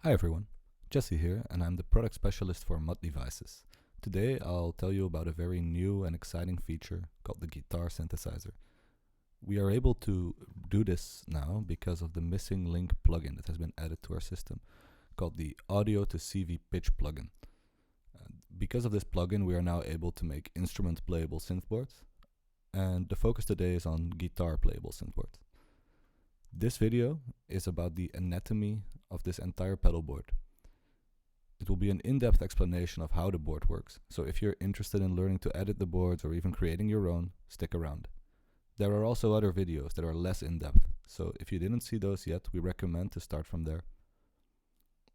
Hi everyone, Jesse here, and I'm the product specialist for Mod Devices. Today I'll tell you about a very new and exciting feature called the guitar synthesizer. We are able to do this now because of the missing link plugin that has been added to our system, called the Audio to CV Pitch plugin. Because of this plugin, we are now able to make instrument playable synthboards, and the focus today is on guitar playable synthboards. This video is about the anatomy of this entire pedal board. It will be an in-depth explanation of how the board works, so if you're interested in learning to edit the boards or even creating your own, stick around. There are also other videos that are less in-depth, so if you didn't see those yet, we recommend to start from there.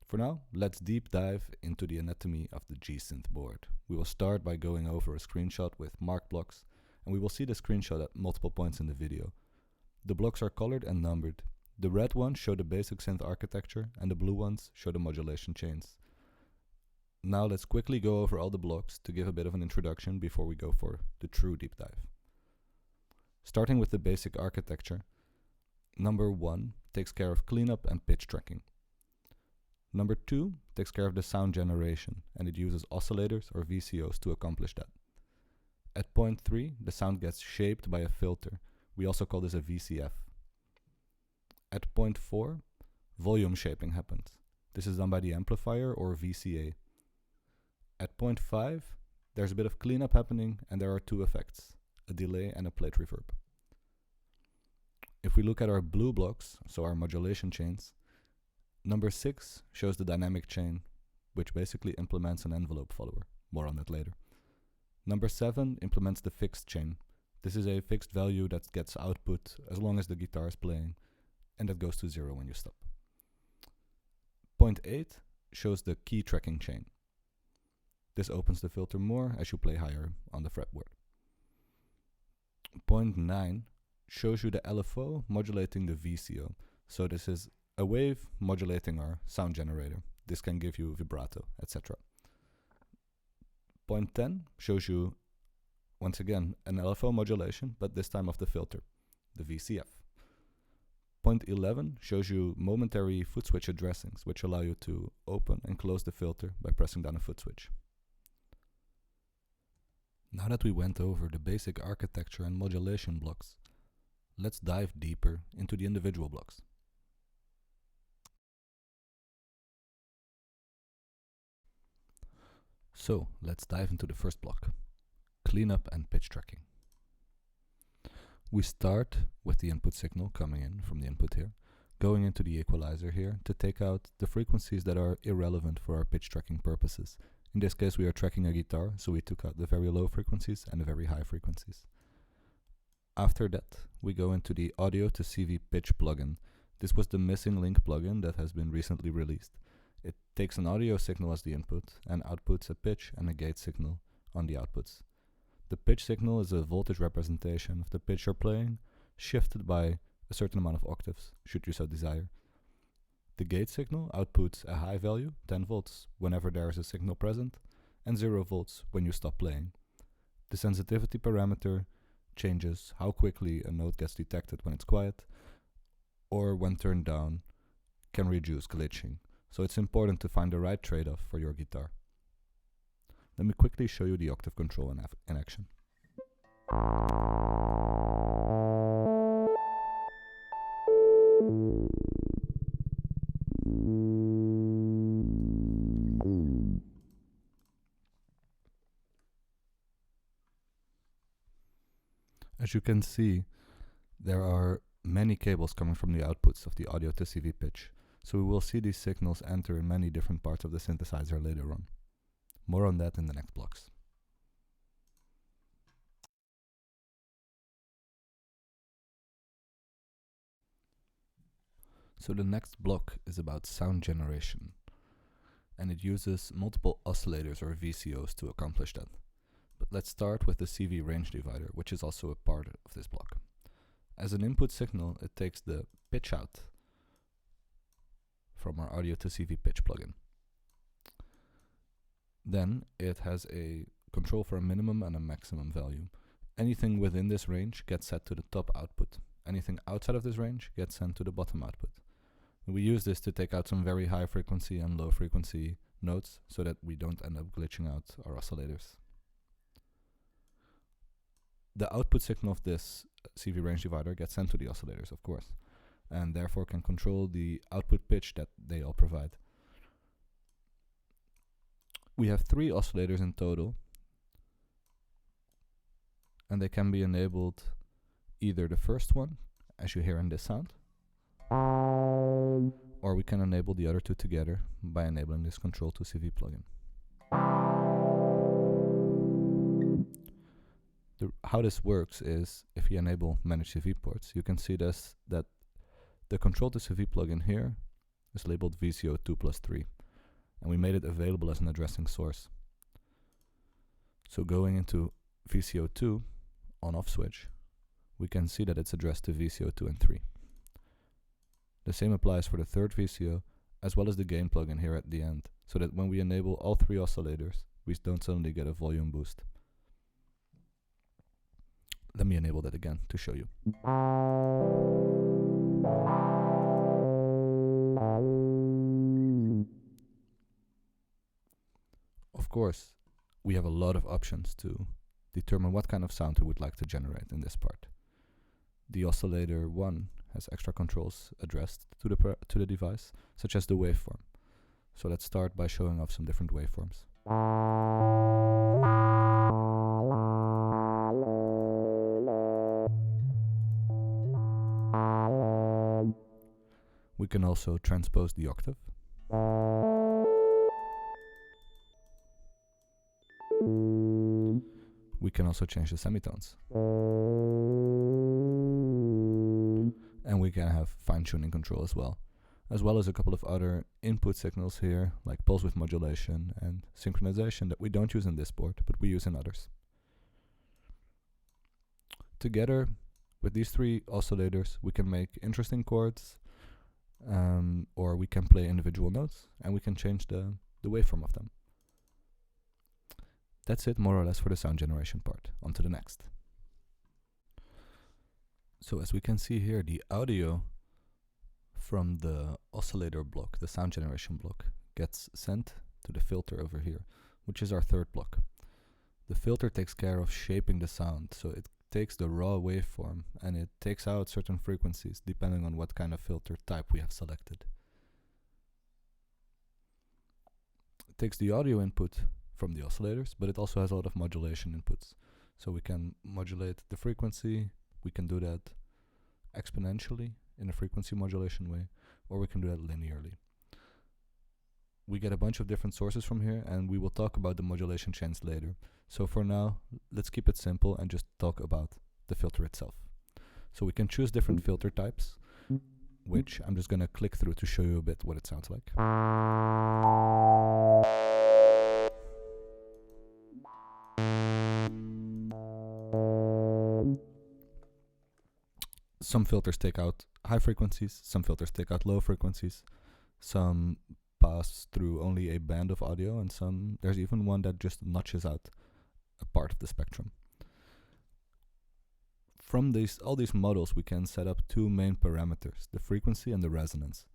For now, let's deep dive into the anatomy of the G-Synth board. We will start by going over a screenshot with mark blocks, and we will see the screenshot at multiple points in the video. The blocks are colored and numbered. The red ones show the basic synth architecture, and the blue ones show the modulation chains. Now let's quickly go over all the blocks to give a bit of an introduction before we go for the true deep dive. Starting with the basic architecture, number 1 takes care of cleanup and pitch tracking. Number 2 takes care of the sound generation, and it uses oscillators or VCOs to accomplish that. At point 3, the sound gets shaped by a filter. We also call this a VCF. At point 4, volume shaping happens. This is done by the amplifier or VCA. At point 5, there's a bit of cleanup happening, and there are 2 effects, a delay and a plate reverb. If we look at our blue blocks, so our modulation chains, number 6 shows the dynamic chain, which basically implements an envelope follower. More on that later. Number 7 implements the fixed chain. This is a fixed value that gets output as long as the guitar is playing, and that goes to 0 when you stop. Point 8 shows the key tracking chain. This opens the filter more as you play higher on the fretboard. Point 9 shows you the LFO modulating the VCO. So this is a wave modulating our sound generator. This can give you vibrato, etc. Point 10 shows you, once again, an LFO modulation, but this time of the filter, the VCF. Point 11 shows you momentary foot switch addressings, which allow you to open and close the filter by pressing down a foot switch. Now that we went over the basic architecture and modulation blocks, let's dive deeper into the individual blocks. So, let's dive into the first block, cleanup and pitch tracking. We start with the input signal coming in from the input here, going into the equalizer here to take out the frequencies that are irrelevant for our pitch tracking purposes. In this case, we are tracking a guitar, so we took out the very low frequencies and the very high frequencies. After that, we go into the Audio to CV Pitch plugin. This was the missing link plugin that has been recently released. It takes an audio signal as the input and outputs a pitch and a gate signal on the outputs. The pitch signal is a voltage representation of the pitch you're playing, shifted by a certain amount of octaves, should you so desire. The gate signal outputs a high value, 10 volts, whenever there is a signal present, and 0 volts when you stop playing. The sensitivity parameter changes how quickly a note gets detected when it's quiet, or when turned down, can reduce glitching. So it's important to find the right trade-off for your guitar. Let me quickly show you the octave control in action. As you can see, there are many cables coming from the outputs of the Audio to CV pitch, so we will see these signals enter in many different parts of the synthesizer later on. More on that in the next blocks. So the next block is about sound generation, and it uses multiple oscillators or VCOs to accomplish that. But let's start with the CV range divider, which is also a part of this block. As an input signal, it takes the pitch out from our Audio to CV pitch plugin. Then it has a control for a minimum and a maximum value. Anything within this range gets set to the top output. Anything outside of this range gets sent to the bottom output. We use this to take out some very high frequency and low frequency notes so that we don't end up glitching out our oscillators. The output signal of this CV range divider gets sent to the oscillators, of course, and therefore can control the output pitch that they all provide. We have 3 oscillators in total, and they can be enabled either the first one, as you hear in this sound, or we can enable the other 2 together by enabling this Control to CV plugin. How this works is, if you enable Manage CV ports, you can see this, that the Control to CV plugin here is labeled VCO2+3, and we made it available as an addressing source. So going into VCO2 on-off switch, we can see that it's addressed to VCO2 and 3. The same applies for the third VCO, as well as the gain plugin here at the end, so that when we enable all 3 oscillators, we don't suddenly get a volume boost. Let me enable that again to show you. Of course, we have a lot of options to determine what kind of sound we would like to generate in this part. The oscillator 1 has extra controls addressed to the device, such as the waveform. So let's start by showing off some different waveforms. We can also transpose the octave. We can also change the semitones. And we can have fine-tuning control as well as a couple of other input signals here, like pulse width modulation and synchronization that we don't use in this board, but we use in others. Together, with these 3 oscillators, we can make interesting chords, or we can play individual notes, and we can change the waveform of them. That's it more or less for the sound generation part. On to the next. So as we can see here, the audio from the oscillator block, the sound generation block, gets sent to the filter over here, which is our third block. The filter takes care of shaping the sound, so it takes the raw waveform and it takes out certain frequencies depending on what kind of filter type we have selected. It takes the audio input from the oscillators, but it also has a lot of modulation inputs. So we can modulate the frequency, we can do that exponentially in a frequency modulation way, or we can do that linearly. We get a bunch of different sources from here, and we will talk about the modulation chains later. So for now, let's keep it simple and just talk about the filter itself. So we can choose different filter types, which I'm just going to click through to show you a bit what it sounds like. Some filters take out high frequencies, some filters take out low frequencies, some pass through only a band of audio, and there's even one that just notches out a part of the spectrum. From all these models, we can set up 2 main parameters, the frequency and the resonance.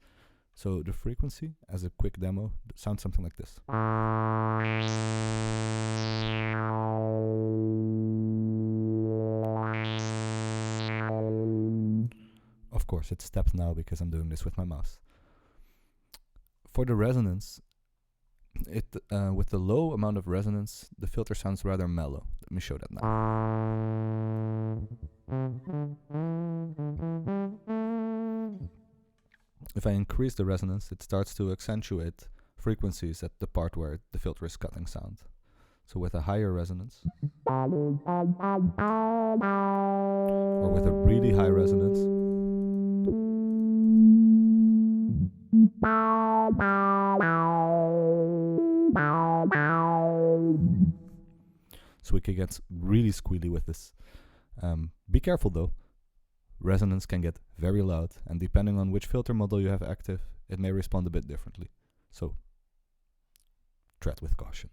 So the frequency, as a quick demo, sounds something like this. Of course, it's stepped now because I'm doing this with my mouse. For the resonance, with the low amount of resonance, the filter sounds rather mellow. Let me show that now. If I increase the resonance, it starts to accentuate frequencies at the part where the filter is cutting sound. So with a higher resonance, or with a really high resonance, so we can get really squealy with this. Be careful though. Resonance can get very loud, and depending on which filter model you have active, it may respond a bit differently. So tread with caution.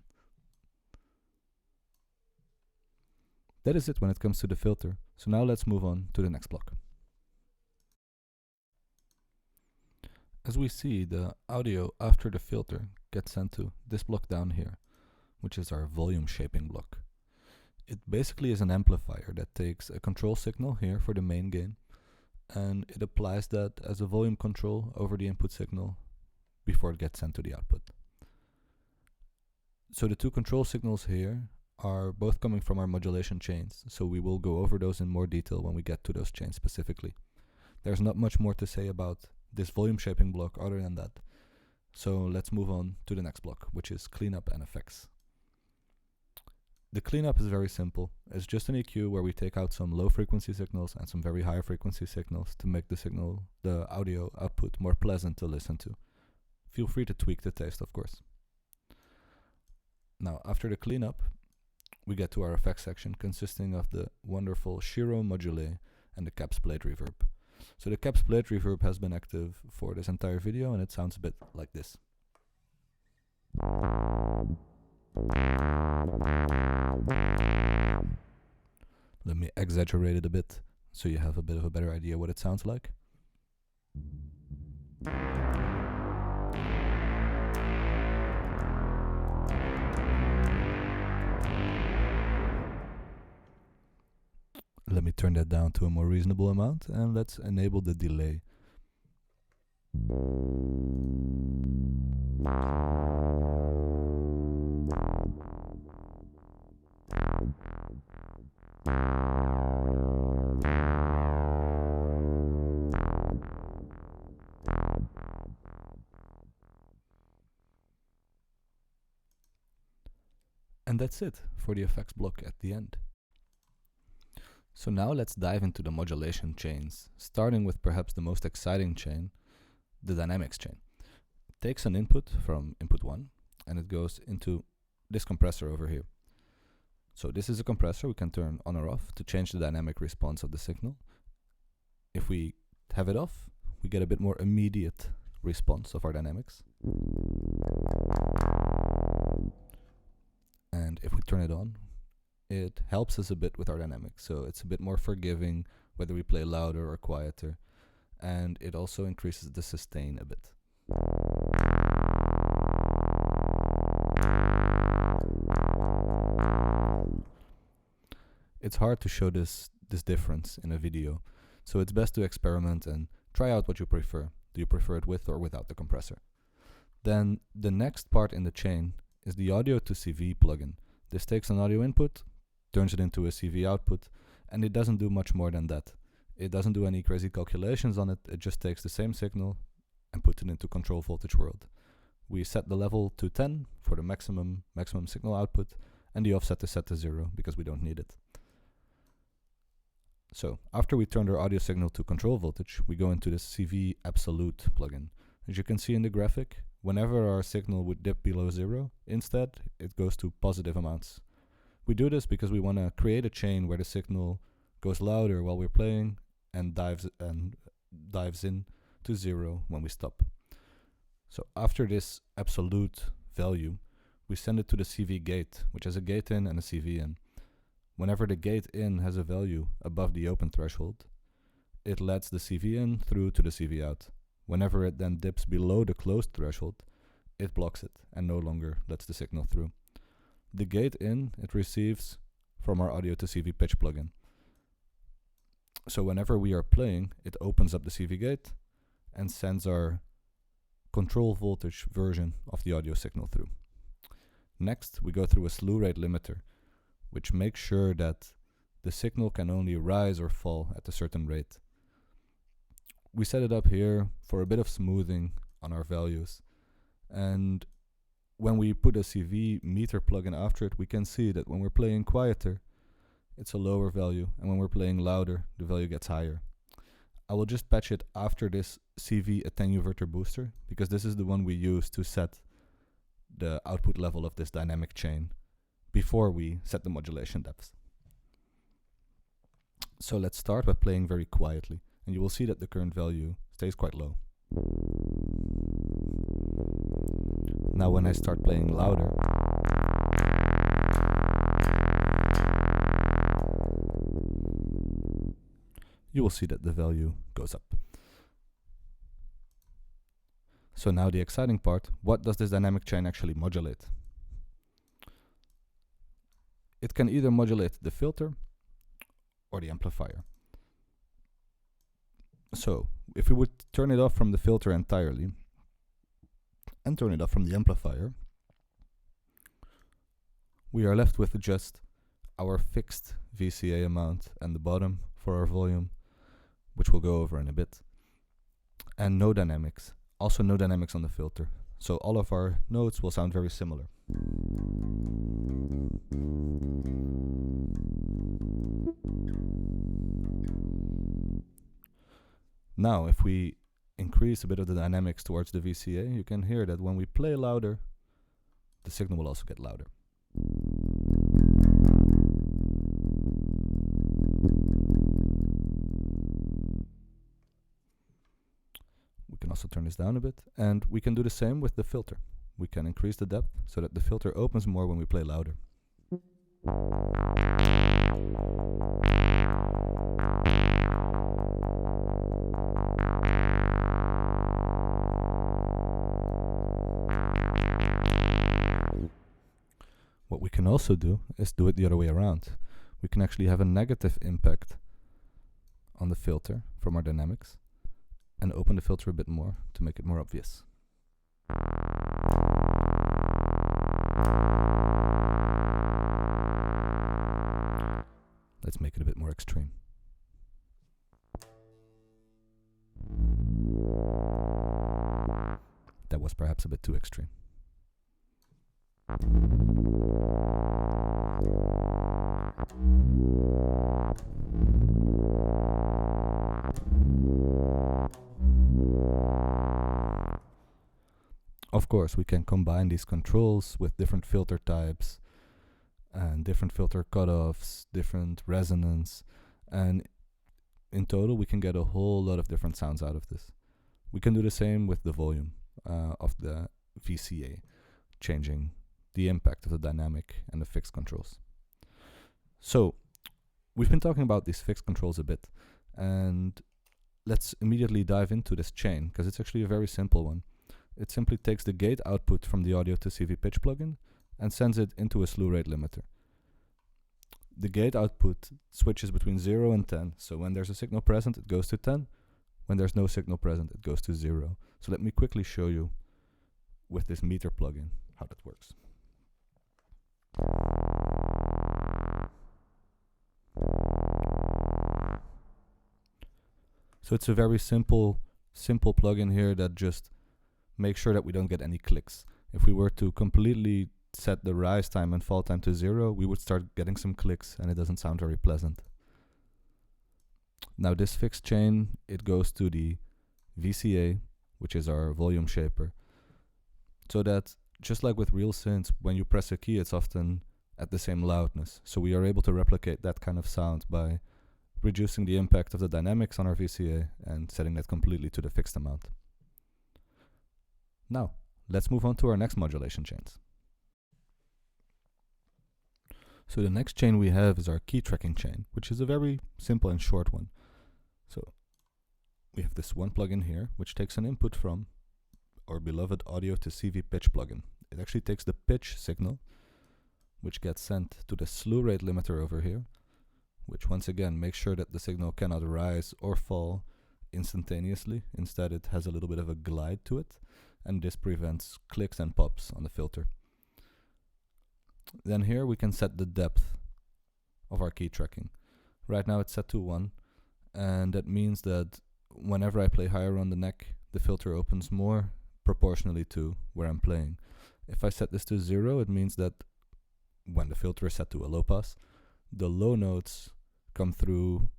That is it when it comes to the filter. So now let's move on to the next block. As we see, the audio after the filter gets sent to this block down here, which is our volume shaping block. It basically is an amplifier that takes a control signal here for the main gain, and it applies that as a volume control over the input signal before it gets sent to the output. So the two control signals here are both coming from our modulation chains, so we will go over those in more detail when we get to those chains specifically. There's not much more to say about this volume shaping block other than that. So let's move on to the next block, which is cleanup and effects. The cleanup is very simple. It's just an EQ where we take out some low frequency signals and some very high frequency signals to make the audio output more pleasant to listen to. Feel free to tweak the taste, of course. Now, after the cleanup, we get to our effects section consisting of the wonderful Shiro modulate and the caps plate reverb. So the caps plate reverb has been active for this entire video and it sounds a bit like this. Let me exaggerate it a bit so you have a bit of a better idea what it sounds like. Let me turn that down to a more reasonable amount and let's enable the delay. And that's it for the effects block at the end. So now let's dive into the modulation chains, starting with perhaps the most exciting chain, the dynamics chain. It takes an input from input 1 and it goes into this compressor over here. So this is a compressor we can turn on or off to change the dynamic response of the signal. If we have it off, we get a bit more immediate response of our dynamics. And if we turn it on, it helps us a bit with our dynamics, so it's a bit more forgiving whether we play louder or quieter, and it also increases the sustain a bit. It's hard to show this difference in a video, so it's best to experiment and try out what you prefer. Do you prefer it with or without the compressor? Then the next part in the chain is the audio to CV plugin. This takes an audio input, turns it into a CV output, and it doesn't do much more than that. It doesn't do any crazy calculations on it, it just takes the same signal and puts it into control voltage world. We set the level to 10 for the maximum signal output, and the offset is set to 0 because we don't need it. So after we turned our audio signal to control voltage, we go into this CV absolute plugin. As you can see in the graphic, whenever our signal would dip below 0, instead it goes to positive amounts. We do this because we want to create a chain where the signal goes louder while we're playing and dives in to 0 when we stop. So after this absolute value, we send it to the CV gate, which has a gate in and a CV in. Whenever the gate in has a value above the open threshold, it lets the CV in through to the CV out. Whenever it then dips below the closed threshold, it blocks it and no longer lets the signal through. The gate in, it receives from our audio to CV pitch plugin. So whenever we are playing, it opens up the CV gate and sends our control voltage version of the audio signal through. Next, we go through a slew rate limiter, which makes sure that the signal can only rise or fall at a certain rate. We set it up here for a bit of smoothing on our values, and when we put a CV meter plugin after it, we can see that when we're playing quieter, it's a lower value, and when we're playing louder, the value gets higher. I will just patch it after this CV attenuverter booster, because this is the one we use to set the output level of this dynamic chain before we set the modulation depth. So let's start by playing very quietly, and you will see that the current value stays quite low. Now when I start playing louder, you will see that the value goes up. So now the exciting part, what does this dynamic chain actually modulate? It can either modulate the filter or the amplifier. So if we would turn it off from the filter entirely and turn it off from the amplifier, we are left with just our fixed VCA amount and the bottom for our volume, which we'll go over in a bit, and no dynamics. Also no dynamics on the filter. So all of our notes will sound very similar. Now, if we increase a bit of the dynamics towards the VCA, you can hear that when we play louder, the signal will also get louder. We can also turn this down a bit, and we can do the same with the filter. We can increase the depth so that the filter opens more when we play louder. What we can also do is do it the other way around. We can actually have a negative impact on the filter from our dynamics and open the filter a bit more to make it more obvious. Let's make it a bit more extreme. That was perhaps a bit too extreme. Of course, we can combine these controls with different filter types and different filter cutoffs, different resonance, and in total we can get a whole lot of different sounds out of this. We can do the same with the volume of the VCA, changing the impact of the dynamic and the fixed controls. So we've been talking about these fixed controls a bit, and let's immediately dive into this chain, because it's actually a very simple one. It simply takes the gate output from the audio to CV pitch plugin and sends it into a slew rate limiter. The gate output switches between 0 and 10, so when there's a signal present it goes to 10, when there's no signal present it goes to 0. So let me quickly show you with this meter plugin how that works. So it's a very simple plugin here that just makes sure that we don't get any clicks. If we were to completely set the rise time and fall time to 0, we would start getting some clicks and it doesn't sound very pleasant. Now this fixed chain, it goes to the VCA, which is our volume shaper, so that just like with real synths, when you press a key it's often at the same loudness. So we are able to replicate that kind of sound by reducing the impact of the dynamics on our VCA and setting that completely to the fixed amount. Now, let's move on to our next modulation chains. So the next chain we have is our key tracking chain, which is a very simple and short one. So we have this one plugin here, which takes an input from our beloved audio to CV pitch plugin. It actually takes the pitch signal, which gets sent to the slew rate limiter over here, which once again makes sure that the signal cannot rise or fall instantaneously. Instead, it has a little bit of a glide to it, and this prevents clicks and pops on the filter. Then here we can set the depth of our key tracking. Right now it's set to 1, and that means that whenever I play higher on the neck, the filter opens more proportionally to where I'm playing. If I set this to 0, it means that when the filter is set to a low pass, the low notes come through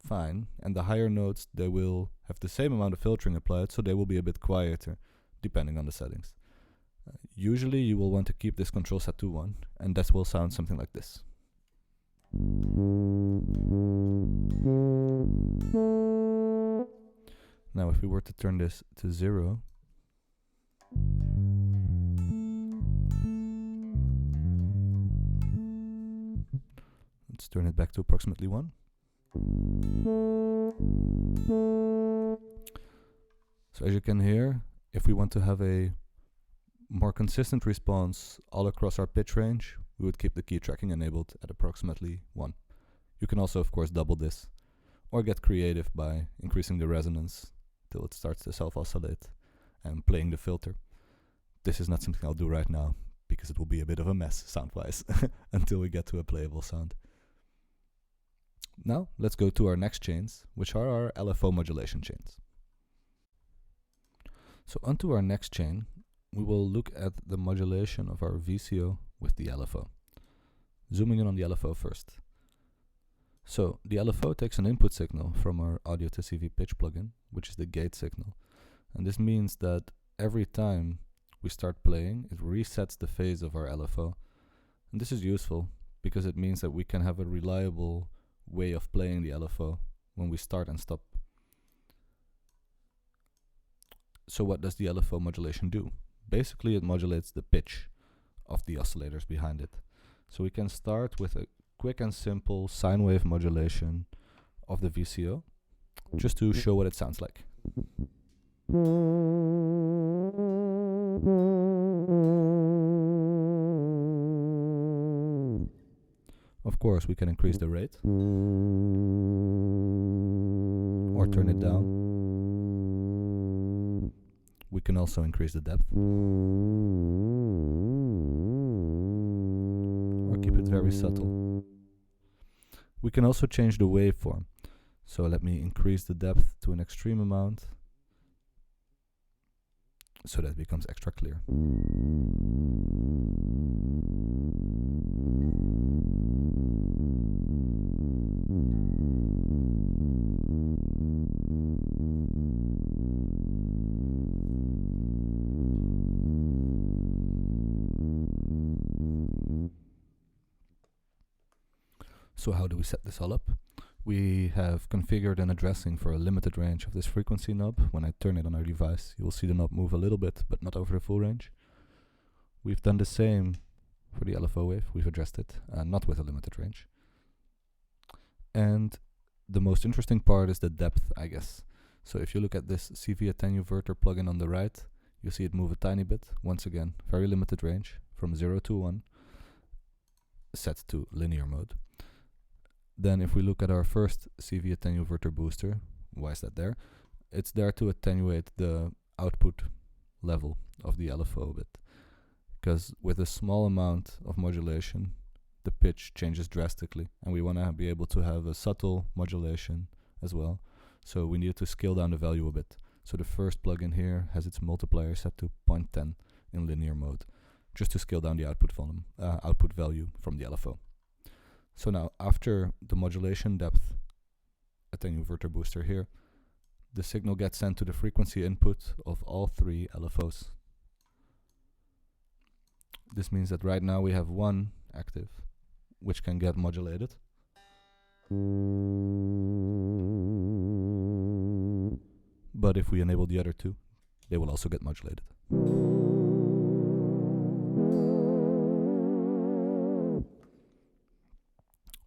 fine, and the higher notes, they will have the same amount of filtering applied, so they will be a bit quieter depending on the settings. Usually you will want to keep this control set to 1, and that will sound something like this. Now if we were to turn this to 0, let's turn it back to approximately 1. So as you can hear, If we want to have a more consistent response all across our pitch range, we would keep the key tracking enabled at approximately 1. You can also, of course, double this, or get creative by increasing the resonance till it starts to self-oscillate and playing the filter. This is not something I'll do right now, because it will be a bit of a mess sound-wise until we get to a playable sound. Now, let's go to our next chains, which are our LFO modulation chains. So onto our next chain, we will look at the modulation of our VCO with the LFO. Zooming in on the LFO first. So the LFO takes an input signal from our audio to CV pitch plugin, which is the gate signal. And this means that every time we start playing, it resets the phase of our LFO. And this is useful because it means that we can have a reliable way of playing the LFO when we start and stop. So what does the LFO modulation do? Basically, it modulates the pitch of the oscillators behind it. So we can start with a quick and simple sine wave modulation of the VCO, just to show what it sounds like. Of course, we can increase the rate or turn it down. We can also increase the depth or keep it very subtle. We can also change the waveform. So let me increase the depth to an extreme amount so that it becomes extra clear. So how do we set this all up? We have configured an addressing for a limited range of this frequency knob. When I turn it on our device, you will see the knob move a little bit, but not over the full range. We've done the same for the LFO wave. We've addressed it, not with a limited range. And the most interesting part is the depth, I guess. So if you look at this CV attenuverter plugin on the right, you see it move a tiny bit. Once again, very limited range, from 0 to 1, set to linear mode. Then if we look at our first CV attenuverter booster, why is that there? It's there to attenuate the output level of the LFO a bit. Because with a small amount of modulation, the pitch changes drastically. And we want to be able to have a subtle modulation as well. So we needed to scale down the value a bit. So the first plugin here has its multiplier set to 0.10 in linear mode, just to scale down the output volume, output value from the LFO. So now, after the modulation depth attenuverter booster here, the signal gets sent to the frequency input of all 3 LFOs. This means that right now we have one active, which can get modulated. But if we enable the other 2, they will also get modulated.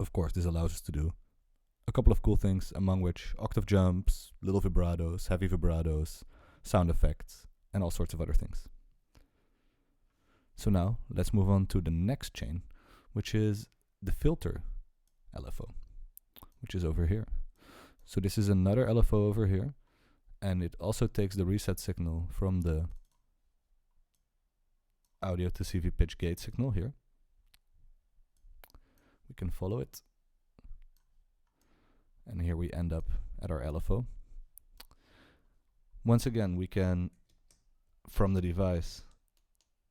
Of course, this allows us to do a couple of cool things, among which octave jumps, little vibratos, heavy vibratos, sound effects, and all sorts of other things. So now, let's move on to the next chain, which is the filter LFO, which is over here. So this is another LFO over here, and it also takes the reset signal from the audio to CV pitch gate signal here. We can follow it. And here we end up at our LFO. Once again, we can, from the device,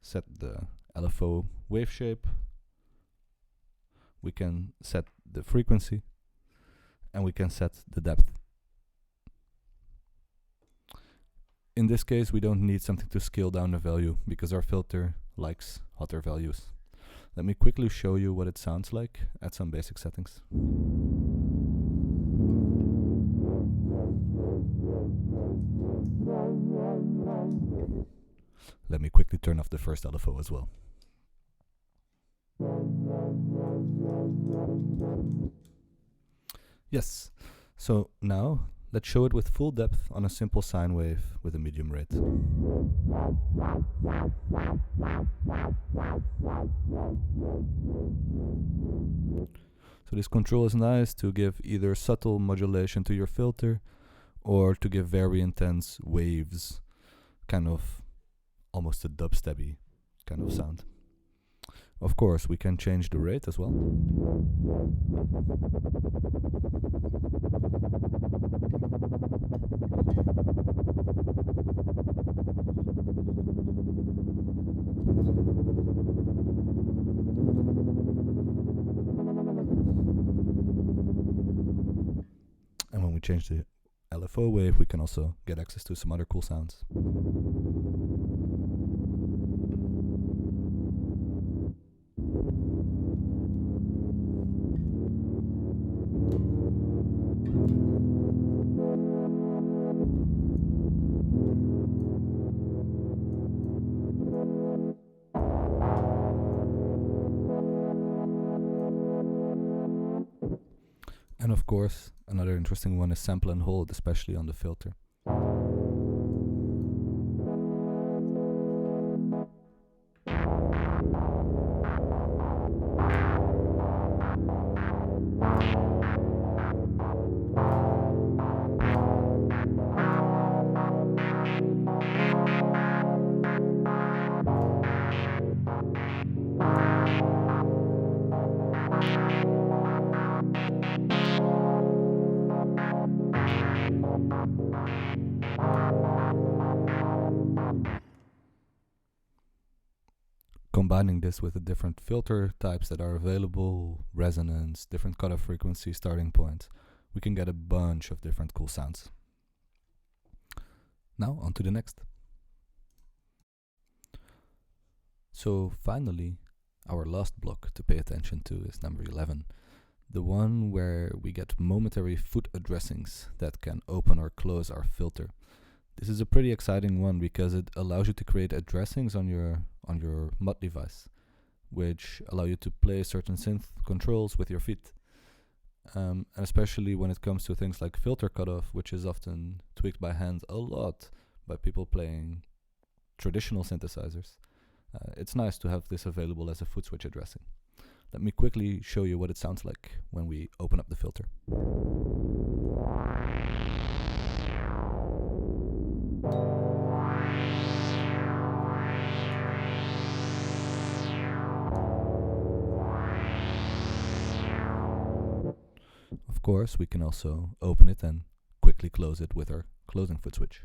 set the LFO wave shape. We can set the frequency. And we can set the depth. In this case, we don't need something to scale down the value because our filter likes hotter values. Let me quickly show you what it sounds like at some basic settings. Let me quickly turn off the first LFO as well. Yes, so now let's show it with full depth on a simple sine wave with a medium rate. So this control is nice to give either subtle modulation to your filter or to give very intense waves, kind of almost a dubstepy kind of sound. Of course, we can change the rate as well. And when we change the LFO wave, we can also get access to some other cool sounds. And of course, another interesting one is sample and hold, especially on the filter. Combining this with the different filter types that are available, resonance, different cutoff frequency, starting points, we can get a bunch of different cool sounds. Now on to the next. So finally, our last block to pay attention to is number 11, the one where we get momentary foot addressings that can open or close our filter. This is a pretty exciting one because it allows you to create addressings on your mod device, which allow you to play certain synth controls with your feet. And especially when it comes to things like filter cutoff, which is often tweaked by hand a lot by people playing traditional synthesizers. It's nice to have this available as a foot switch addressing. Let me quickly show you what it sounds like when we open up the filter. Of course, we can also open it and quickly close it with our closing foot switch.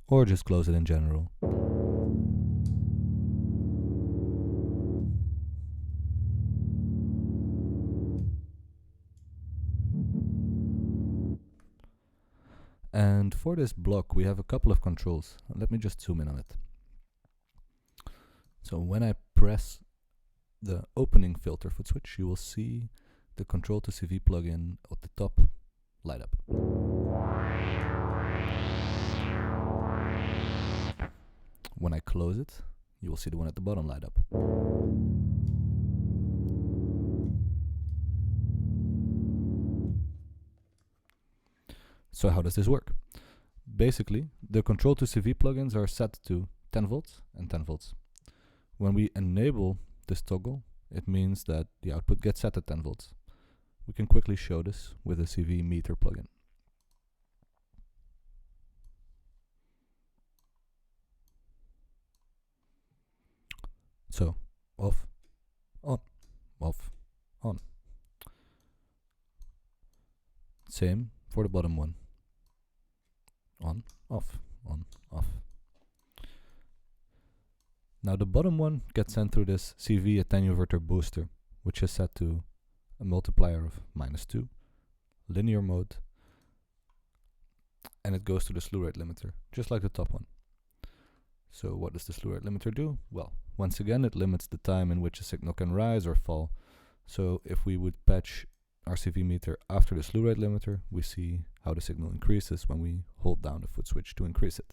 Or just close it in general. And for this block, we have a couple of controls. Let me just zoom in on it. So when I press the opening filter foot switch, you will see the Control to CV plugin at the top light up. When I close it, you will see the one at the bottom light up. So how does this work? Basically, the Control to CV plugins are set to 10 volts and 10 volts. When we enable this toggle, it means that the output gets set at 10 volts. We can quickly show this with a CV meter plugin. So, off, on, off, on. Same for the bottom one. On, off, on, off. Now the bottom one gets sent through this CV attenuverter booster, which is set to a multiplier of -2, linear mode, and it goes to the slew rate limiter, just like the top one. So what does the slew rate limiter do? Well, once again, it limits the time in which a signal can rise or fall. So if we would patch our CV meter after the slew rate limiter, we see how the signal increases when we hold down the foot switch to increase it.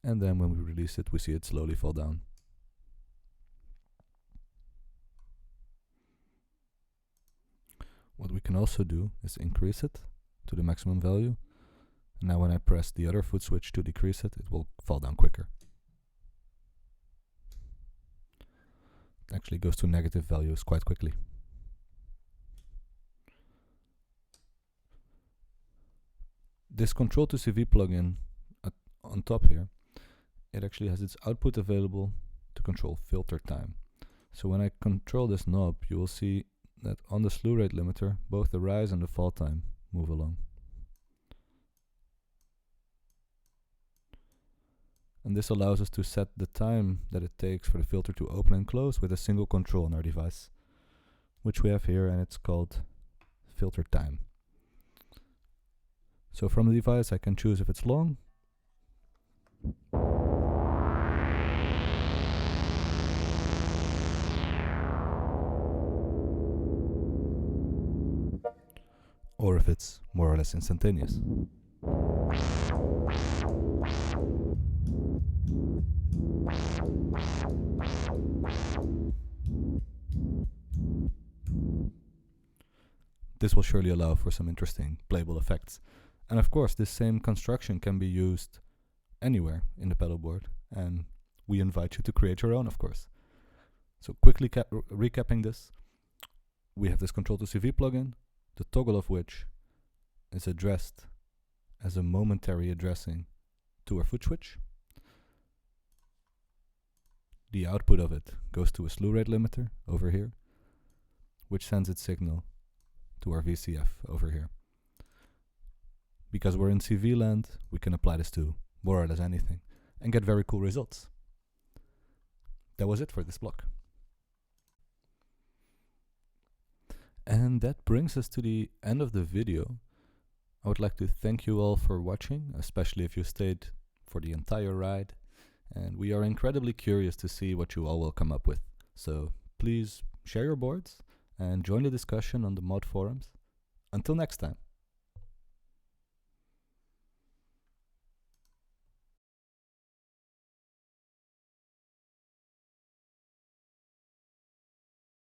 And then when we release it, we see it slowly fall down. What we can also do is increase it to the maximum value. And now when I press the other foot switch to decrease it, it will fall down quicker. It actually goes to negative values quite quickly. This Control to CV plugin on top here, it actually has its output available to control filter time. So when I control this knob, you will see that on the slew rate limiter, both the rise and the fall time move along. And this allows us to set the time that it takes for the filter to open and close with a single control on our device, which we have here, and it's called filter time. So from the device I can choose if it's long, or if it's more or less instantaneous. This will surely allow for some interesting playable effects. And of course, this same construction can be used anywhere in the pedalboard, and we invite you to create your own, of course. So quickly recapping this, we have this Control to CV plugin, the toggle of which is addressed as a momentary addressing to our foot switch. The output of it goes to a slew rate limiter over here, which sends its signal to our VCF over here. Because we're in CV land, we can apply this to more or less anything and get very cool results. That was it for this block. And that brings us to the end of the video. I would like to thank you all for watching, especially if you stayed for the entire ride. And we are incredibly curious to see what you all will come up with. So please share your boards and join the discussion on the mod forums. Until next time.